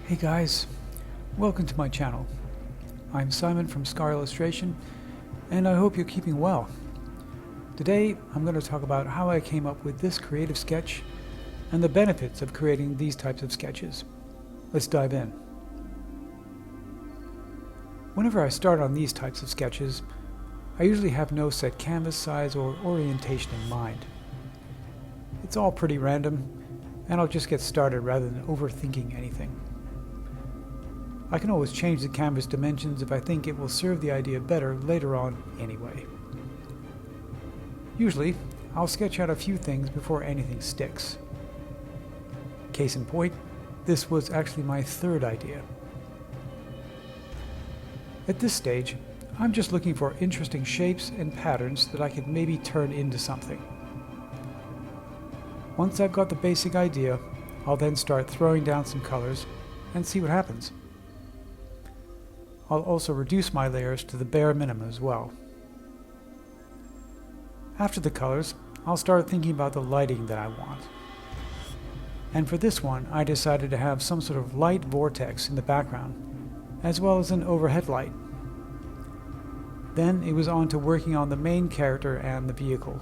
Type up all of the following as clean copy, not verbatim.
Hey guys, welcome to my channel. I'm Simon from Scar Illustration, and I hope you're keeping well. Today I'm going to talk about how I came up with this creative sketch and the benefits of creating these types of sketches. Let's dive in. Whenever I start on these types of sketches, I usually have no set canvas size or orientation in mind. It's all pretty random, and I'll just get started rather than overthinking anything. I can always change the canvas dimensions if I think it will serve the idea better later on anyway. Usually, I'll sketch out a few things before anything sticks. Case in point, this was actually my third idea. At this stage, I'm just looking for interesting shapes and patterns that I could maybe turn into something. Once I've got the basic idea, I'll then start throwing down some colors and see what happens. I'll also reduce my layers to the bare minimum as well. After the colors, I'll start thinking about the lighting that I want. And for this one, I decided to have some sort of light vortex in the background, as well as an overhead light. Then it was on to working on the main character and the vehicle.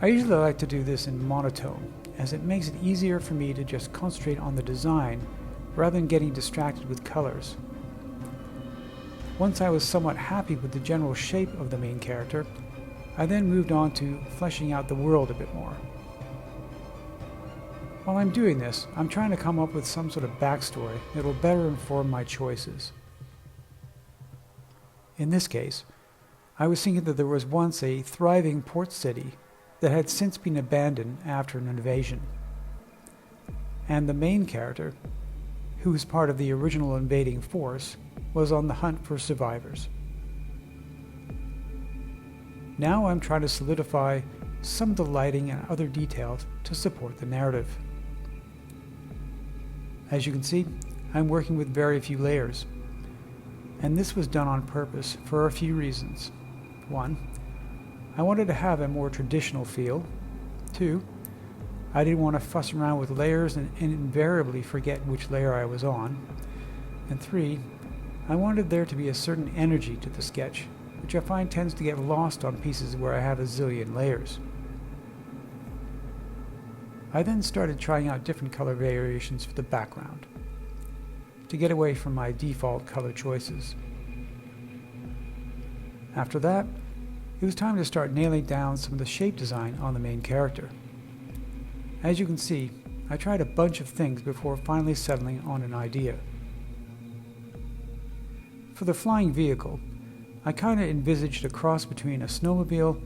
I usually like to do this in monotone, as it makes it easier for me to just concentrate on the design rather than getting distracted with colors. Once I was somewhat happy with the general shape of the main character, I then moved on to fleshing out the world a bit more. While I'm doing this, I'm trying to come up with some sort of backstory that will better inform my choices. In this case, I was thinking that there was once a thriving port city that had since been abandoned after an invasion. And the main character, who was part of the original invading force, was on the hunt for survivors. Now I'm trying to solidify some of the lighting and other details to support the narrative. As you can see, I'm working with very few layers, and this was done on purpose for a few reasons. 1, I wanted to have a more traditional feel. 2, I didn't want to fuss around with layers and invariably forget which layer I was on. And 3, I wanted there to be a certain energy to the sketch, which I find tends to get lost on pieces where I have a zillion layers. I then started trying out different color variations for the background, to get away from my default color choices. After that, it was time to start nailing down some of the shape design on the main character. As you can see, I tried a bunch of things before finally settling on an idea. For the flying vehicle, I kind of envisaged a cross between a snowmobile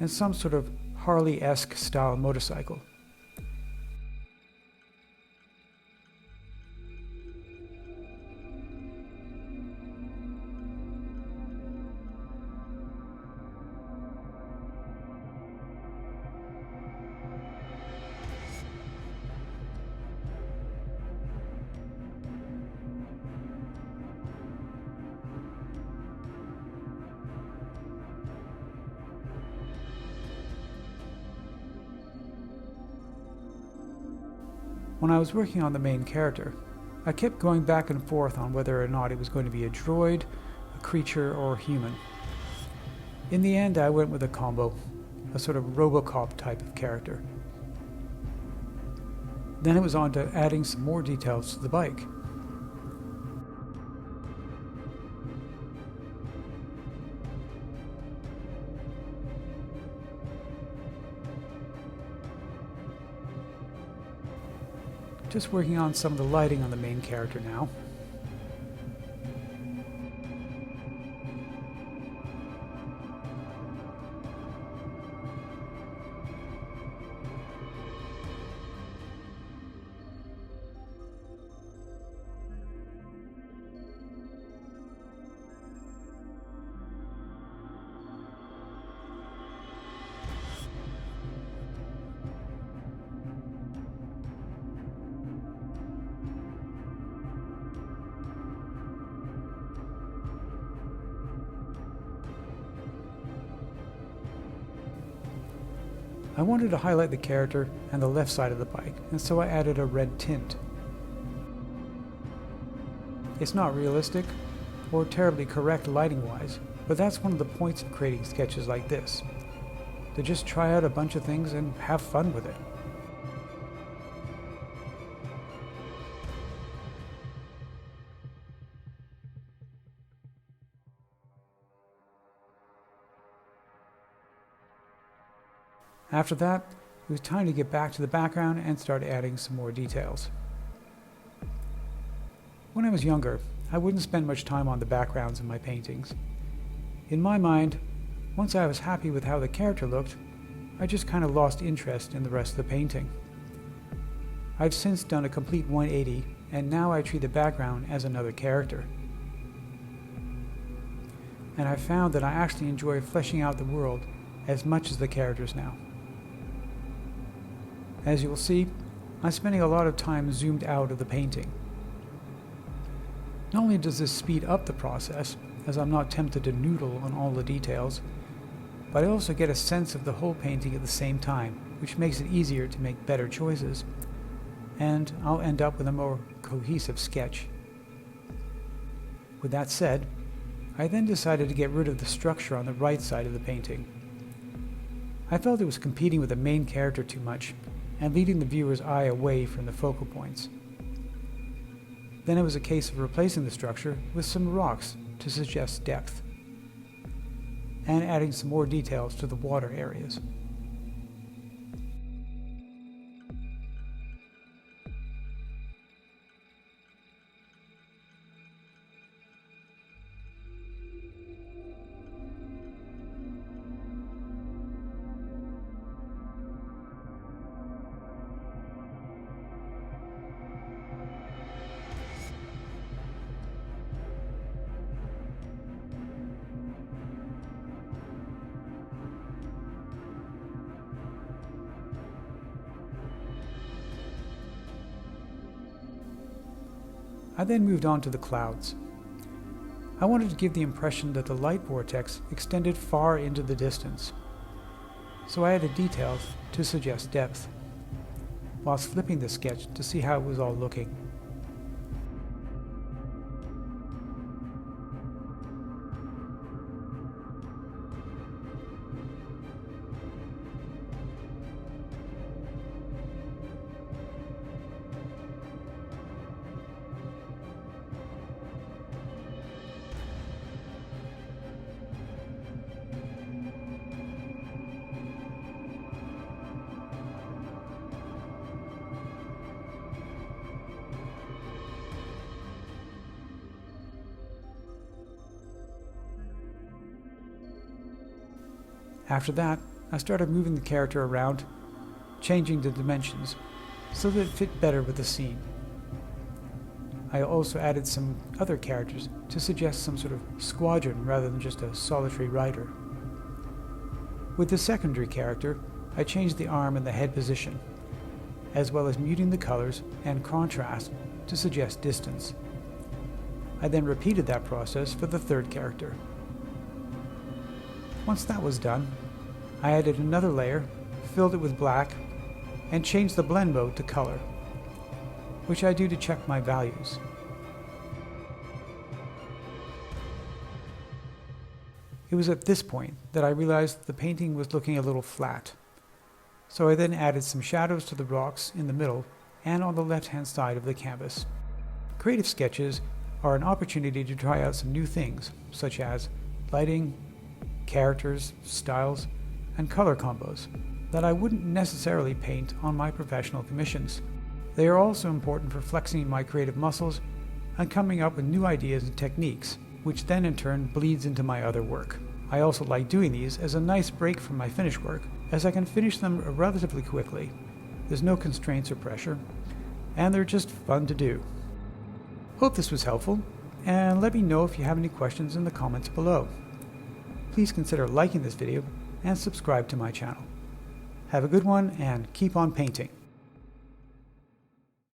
and some sort of Harley-esque style motorcycle. When I was working on the main character, I kept going back and forth on whether or not it was going to be a droid, a creature, or human. In the end, I went with a combo, a sort of RoboCop type of character. Then it was on to adding some more details to the bike. Just working on some of the lighting on the main character now. I wanted to highlight the character and the left side of the bike, and so I added a red tint. It's not realistic or terribly correct lighting-wise, but that's one of the points of creating sketches like this, to just try out a bunch of things and have fun with it. After that, it was time to get back to the background and start adding some more details. When I was younger, I wouldn't spend much time on the backgrounds in my paintings. In my mind, once I was happy with how the character looked, I just kind of lost interest in the rest of the painting. I've since done a complete 180, and now I treat the background as another character. And I've found that I actually enjoy fleshing out the world as much as the characters now. As you will see, I'm spending a lot of time zoomed out of the painting. Not only does this speed up the process, as I'm not tempted to noodle on all the details, but I also get a sense of the whole painting at the same time, which makes it easier to make better choices, and I'll end up with a more cohesive sketch. With that said, I then decided to get rid of the structure on the right side of the painting. I felt it was competing with the main character too much, and leading the viewer's eye away from the focal points. Then it was a case of replacing the structure with some rocks to suggest depth, and adding some more details to the water areas. I then moved on to the clouds. I wanted to give the impression that the light vortex extended far into the distance, so I added details to suggest depth, whilst flipping the sketch to see how it was all looking. After that, I started moving the character around, changing the dimensions so that it fit better with the scene. I also added some other characters to suggest some sort of squadron rather than just a solitary rider. With the secondary character, I changed the arm and the head position, as well as muting the colors and contrast to suggest distance. I then repeated that process for the third character. Once that was done, I added another layer, filled it with black, and changed the blend mode to color, which I do to check my values. It was at this point that I realized the painting was looking a little flat, so I then added some shadows to the rocks in the middle and on the left-hand side of the canvas. Creative sketches are an opportunity to try out some new things, such as lighting, characters, styles, and color combos that I wouldn't necessarily paint on my professional commissions. They are also important for flexing my creative muscles and coming up with new ideas and techniques, which then in turn bleeds into my other work. I also like doing these as a nice break from my finished work, as I can finish them relatively quickly. There's no constraints or pressure, and they're just fun to do. Hope this was helpful, and let me know if you have any questions in the comments below. Please consider liking this video and subscribe to my channel. Have a good one and keep on painting.